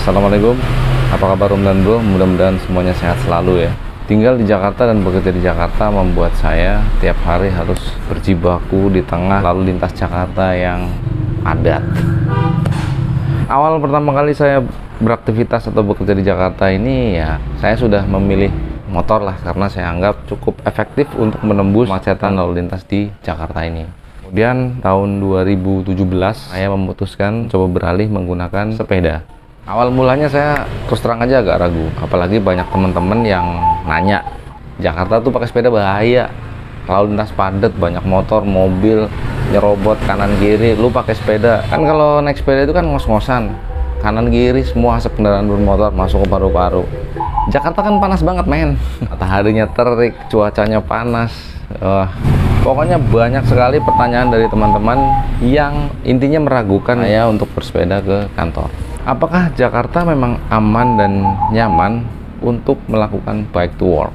Assalamualaikum, apa kabar Om dan Bro? Mudah-mudahan semuanya sehat selalu ya. Tinggal di Jakarta dan bekerja di Jakarta membuat saya tiap hari harus berjibaku di tengah lalu lintas Jakarta yang padat. Awal pertama kali saya beraktivitas atau bekerja di Jakarta ini ya, saya sudah memilih motor lah karena saya anggap cukup efektif untuk menembus kemacetan lalu lintas di Jakarta ini. Kemudian tahun 2017 saya memutuskan coba beralih menggunakan sepeda. Awal mulanya saya terus terang aja agak ragu, apalagi banyak teman-teman yang nanya, Jakarta tuh pakai sepeda bahaya, lalu lintas padat, banyak motor, mobil nyerobot kanan kiri, lu pakai sepeda. Kan kalau naik sepeda itu kan ngos-ngosan, kanan kiri semua asap kendaraan bermotor masuk ke paru-paru. Jakarta kan panas banget men, mataharinya terik, cuacanya panas. Pokoknya banyak sekali pertanyaan dari teman-teman yang intinya meragukan saya untuk bersepeda ke kantor. Apakah Jakarta memang aman dan nyaman untuk melakukan bike to work?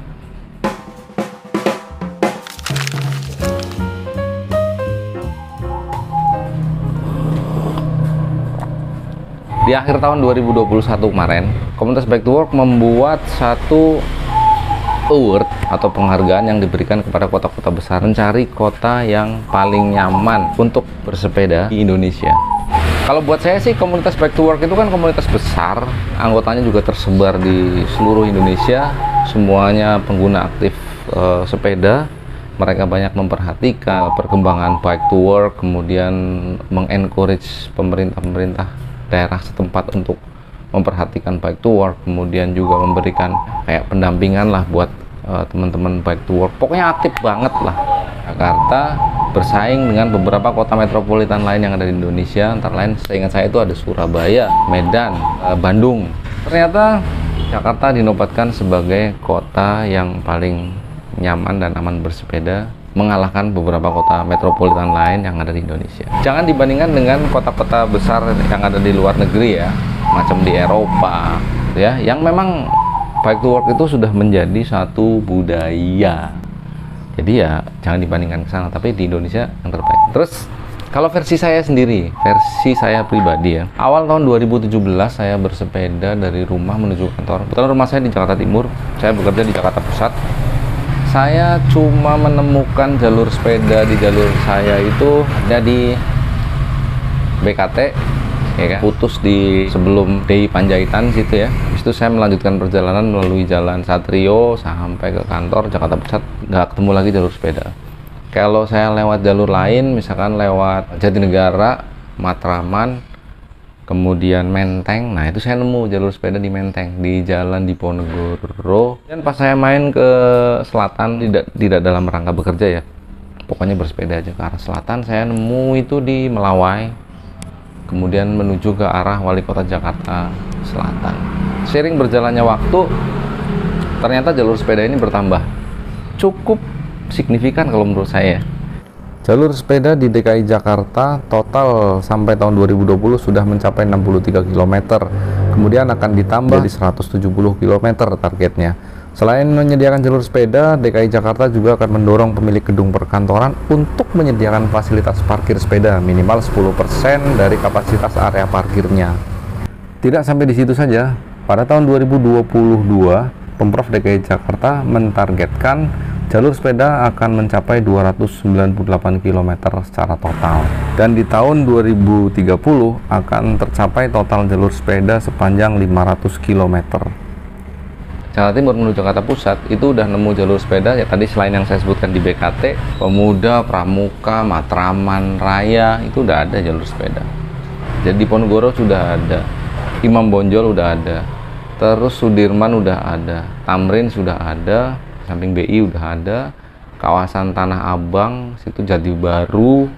Di akhir tahun 2021 kemarin, komunitas Bike to Work membuat satu award atau penghargaan yang diberikan kepada kota-kota besar mencari kota yang paling nyaman untuk bersepeda di Indonesia. Kalau buat saya sih komunitas Bike to Work itu kan komunitas besar, anggotanya juga tersebar di seluruh Indonesia, semuanya pengguna aktif sepeda. Mereka banyak memperhatikan perkembangan Bike to Work, kemudian mengencourage pemerintah daerah setempat untuk memperhatikan Bike to Work, kemudian juga memberikan kayak pendampingan lah buat teman-teman Bike to Work. Pokoknya aktif banget lah. Jakarta bersaing dengan beberapa kota metropolitan lain yang ada di Indonesia, antara lain seingat saya itu ada Surabaya, Medan, Bandung. Ternyata Jakarta dinobatkan sebagai kota yang paling nyaman dan aman bersepeda, mengalahkan beberapa kota metropolitan lain yang ada di Indonesia. Jangan dibandingkan dengan kota-kota besar yang ada di luar negeri ya, macam di Eropa ya, yang memang bike to work itu sudah menjadi satu budaya. Jadi ya jangan dibandingkan ke sana, tapi di Indonesia yang terbaik. Terus kalau versi saya sendiri, versi saya pribadi ya, awal tahun 2017 saya bersepeda dari rumah menuju kantor. Kebetulan rumah saya di Jakarta Timur, saya bekerja di Jakarta Pusat. Saya cuma menemukan jalur sepeda di jalur saya itu ada di BKT ya kan, putus di sebelum DI Panjaitan situ ya. Habis itu saya melanjutkan perjalanan melalui Jalan Satrio sampai ke kantor Jakarta Pusat, nggak ketemu lagi jalur sepeda. Kalau saya lewat jalur lain, misalkan lewat Jatinegara, Matraman, kemudian Menteng, nah itu saya nemu jalur sepeda di Menteng, di Jalan Diponegoro. Dan pas saya main ke selatan, tidak dalam rangka bekerja ya, pokoknya bersepeda aja ke arah selatan, saya nemu itu di Melawai, kemudian menuju ke arah Wali Kota Jakarta Selatan. Seiring berjalannya waktu, ternyata jalur sepeda ini bertambah cukup signifikan kalau menurut saya. Jalur sepeda di DKI Jakarta total sampai tahun 2020 sudah mencapai 63 km. Kemudian akan ditambah di 170 km targetnya. Selain menyediakan jalur sepeda, DKI Jakarta juga akan mendorong pemilik gedung perkantoran untuk menyediakan fasilitas parkir sepeda minimal 10% dari kapasitas area parkirnya. Tidak sampai di situ saja, pada tahun 2022, Pemprov DKI Jakarta mentargetkan jalur sepeda akan mencapai 298 km secara total. Dan di tahun 2030 akan tercapai total jalur sepeda sepanjang 500 km. Jakarta Timur menuju Jakarta Pusat itu udah nemu jalur sepeda ya, tadi selain yang saya sebutkan di BKT, Pemuda, Pramuka, Matraman Raya, itu udah ada jalur sepeda. Jadi di Ponegoro sudah ada, Imam Bonjol udah ada, terus Sudirman udah ada, Tamrin sudah ada, samping BI udah ada, kawasan Tanah Abang, situ Jati Baru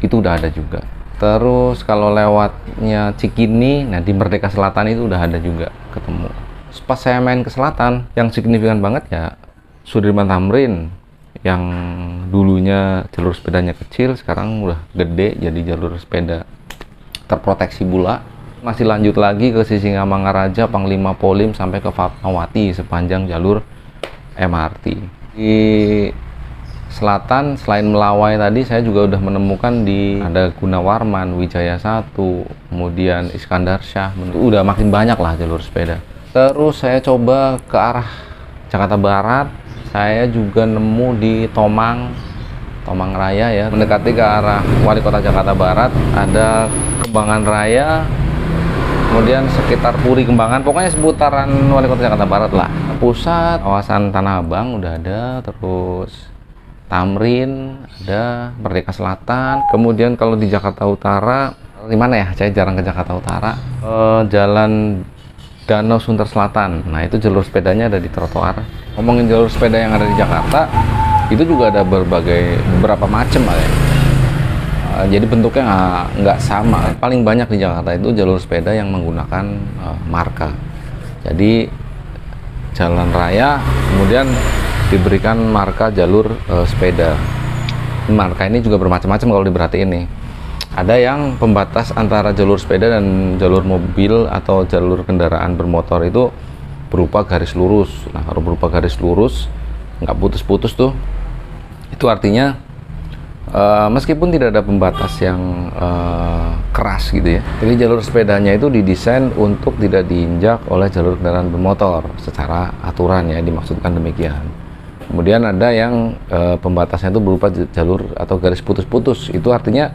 itu udah ada juga. Terus kalau lewatnya Cikini, nah di Merdeka Selatan itu udah ada juga ketemu. Pas saya main ke selatan, yang signifikan banget ya Sudirman Tamrin, yang dulunya jalur sepedanya kecil, sekarang udah gede jadi jalur sepeda terproteksi pula. Masih lanjut lagi ke Sisingamangaraja, Panglima Polim sampai ke Fatmawati sepanjang jalur MRT. Di selatan selain Melawai tadi, saya juga udah menemukan di ada Gunawarman, Wijaya 1, kemudian Iskandar Shah. Udah makin banyak lah jalur sepeda. Terus saya coba ke arah Jakarta Barat, saya juga nemu di Tomang Raya ya, mendekati ke arah Wali Kota Jakarta Barat, ada Kembangan Raya, kemudian sekitar Puri Kembangan, pokoknya seputaran Wali Kota Jakarta Barat lah. Pusat kawasan Tanah Abang udah ada, terus Tamrin ada, Merdeka Selatan. Kemudian kalau di Jakarta Utara, di mana ya? Saya jarang ke Jakarta Utara. Jalan Danau Sunter Selatan. Nah, itu jalur sepedanya ada di trotoar. Ngomongin jalur sepeda yang ada di Jakarta, itu juga ada beberapa macam ya. Jadi bentuknya nggak sama. Paling banyak di Jakarta itu jalur sepeda yang menggunakan marka. Jadi jalan raya kemudian diberikan marka jalur sepeda. Marka ini juga bermacam-macam kalau diperhatiin nih. Ada yang pembatas antara jalur sepeda dan jalur mobil atau jalur kendaraan bermotor itu berupa garis lurus. Nah, kalau berupa garis lurus nggak putus-putus tuh, itu artinya meskipun tidak ada pembatas yang keras gitu ya, jadi jalur sepedanya itu didesain untuk tidak diinjak oleh jalur kendaraan bermotor secara aturan ya, dimaksudkan demikian. Kemudian ada yang pembatasnya itu berupa jalur atau garis putus-putus. Itu artinya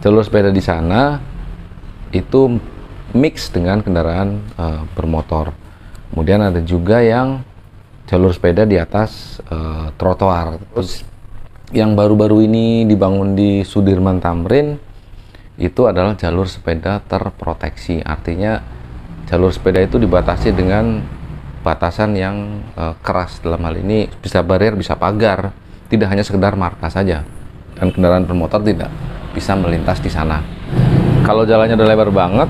jalur sepeda di sana itu mix dengan kendaraan bermotor. Kemudian ada juga yang jalur sepeda di atas trotoar. Terus yang baru-baru ini dibangun di Sudirman Tamrin itu adalah jalur sepeda terproteksi. Artinya jalur sepeda itu dibatasi dengan batasan yang keras. Dalam hal ini bisa barier, bisa pagar, tidak hanya sekedar marka saja, dan kendaraan bermotor tidak bisa melintas di sana. Kalau jalannya udah lebar banget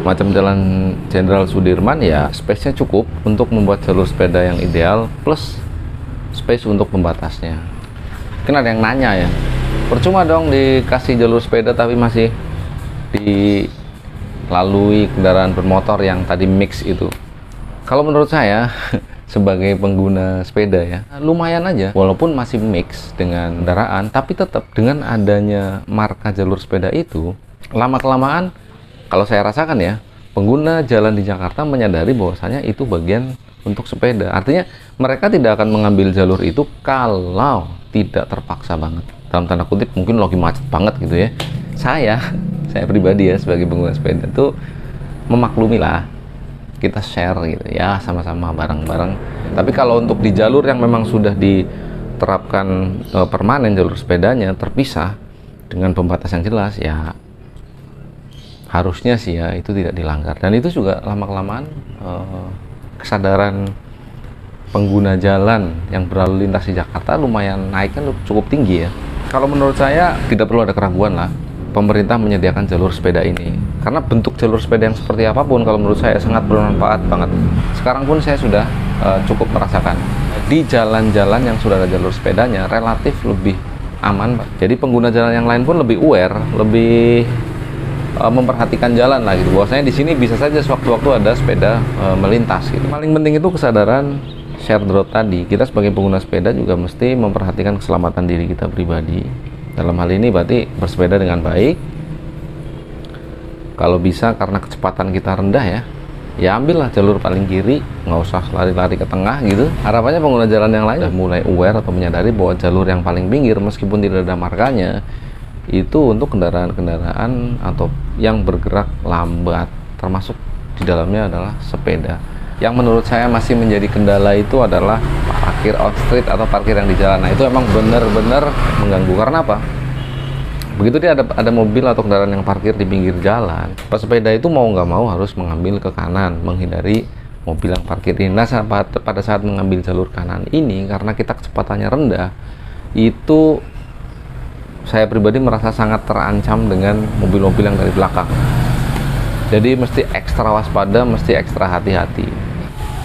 macam jalan Jenderal Sudirman ya, space-nya cukup untuk membuat jalur sepeda yang ideal plus space untuk pembatasnya. Mungkin ada yang nanya ya, percuma dong dikasih jalur sepeda tapi masih dilalui kendaraan bermotor yang tadi mix itu. Kalau menurut saya sebagai pengguna sepeda ya, lumayan aja walaupun masih mix dengan kendaraan, tapi tetap dengan adanya marka jalur sepeda itu, lama-kelamaan kalau saya rasakan ya, pengguna jalan di Jakarta menyadari bahwasanya itu bagian untuk sepeda. Artinya mereka tidak akan mengambil jalur itu kalau tidak terpaksa banget. Dalam tanda kutip mungkin lagi macet banget gitu ya. Saya pribadi ya sebagai pengguna sepeda tuh memaklumi lah, kita share gitu ya, sama-sama bareng-bareng. Tapi kalau untuk di jalur yang memang sudah diterapkan permanen jalur sepedanya terpisah dengan pembatas yang jelas ya, harusnya sih ya itu tidak dilanggar. Dan itu juga lama-kelamaan kesadaran pengguna jalan yang berlalu lintas di Jakarta lumayan naiknya cukup tinggi ya. Kalau menurut saya tidak perlu ada keraguan lah pemerintah menyediakan jalur sepeda ini, karena bentuk jalur sepeda yang seperti apapun kalau menurut saya sangat bermanfaat banget. Sekarang pun saya sudah cukup merasakan di jalan-jalan yang sudah ada jalur sepedanya relatif lebih aman, Pak. Jadi pengguna jalan yang lain pun lebih aware, lebih memperhatikan jalan lah gitu. Bahwasanya di sini bisa saja sewaktu-waktu ada sepeda melintas gitu. Paling penting itu kesadaran shared road tadi. Kita sebagai pengguna sepeda juga mesti memperhatikan keselamatan diri kita pribadi. Dalam hal ini berarti bersepeda dengan baik. Kalau bisa karena kecepatan kita rendah ya ambillah jalur paling kiri, nggak usah lari-lari ke tengah gitu. Harapannya pengguna jalan yang lain sudah mulai aware atau menyadari bahwa jalur yang paling pinggir meskipun tidak ada markanya itu untuk kendaraan-kendaraan atau yang bergerak lambat, termasuk di dalamnya adalah sepeda. Yang menurut saya masih menjadi kendala itu adalah parkir off street atau parkir yang di jalan. Nah, itu emang benar-benar mengganggu. Karena apa? Begitu dia ada mobil atau kendaraan yang parkir di pinggir jalan, pesepeda itu mau nggak mau harus mengambil ke kanan, menghindari mobil yang parkir ini. Nah, pada saat mengambil jalur kanan ini, karena kita kecepatannya rendah, itu saya pribadi merasa sangat terancam dengan mobil-mobil yang dari belakang. Jadi mesti ekstra waspada, mesti ekstra hati-hati.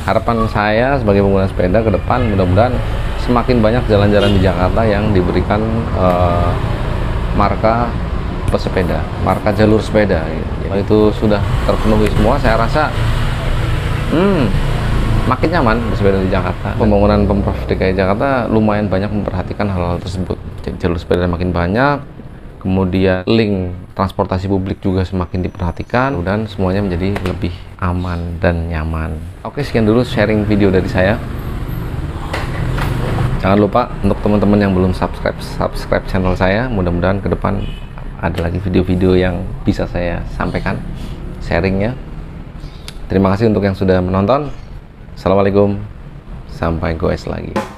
Harapan saya sebagai pengguna sepeda ke depan, mudah-mudahan semakin banyak jalan-jalan di Jakarta yang diberikan marka pesepeda, marka jalur sepeda. Kalau itu sudah terpenuhi semua, saya rasa makin nyaman bersepeda di Jakarta. Pembangunan Pemprov DKI Jakarta lumayan banyak memperhatikan hal-hal tersebut. Jadi jalur sepeda makin banyak, kemudian link transportasi publik juga semakin diperhatikan, dan semuanya menjadi lebih aman dan nyaman. Oke, sekian dulu sharing video dari saya. Jangan lupa untuk teman-teman yang belum subscribe channel saya. Mudah-mudahan ke depan ada lagi video-video yang bisa saya sampaikan sharingnya. Terima kasih untuk yang sudah menonton. Assalamualaikum, sampai goes lagi.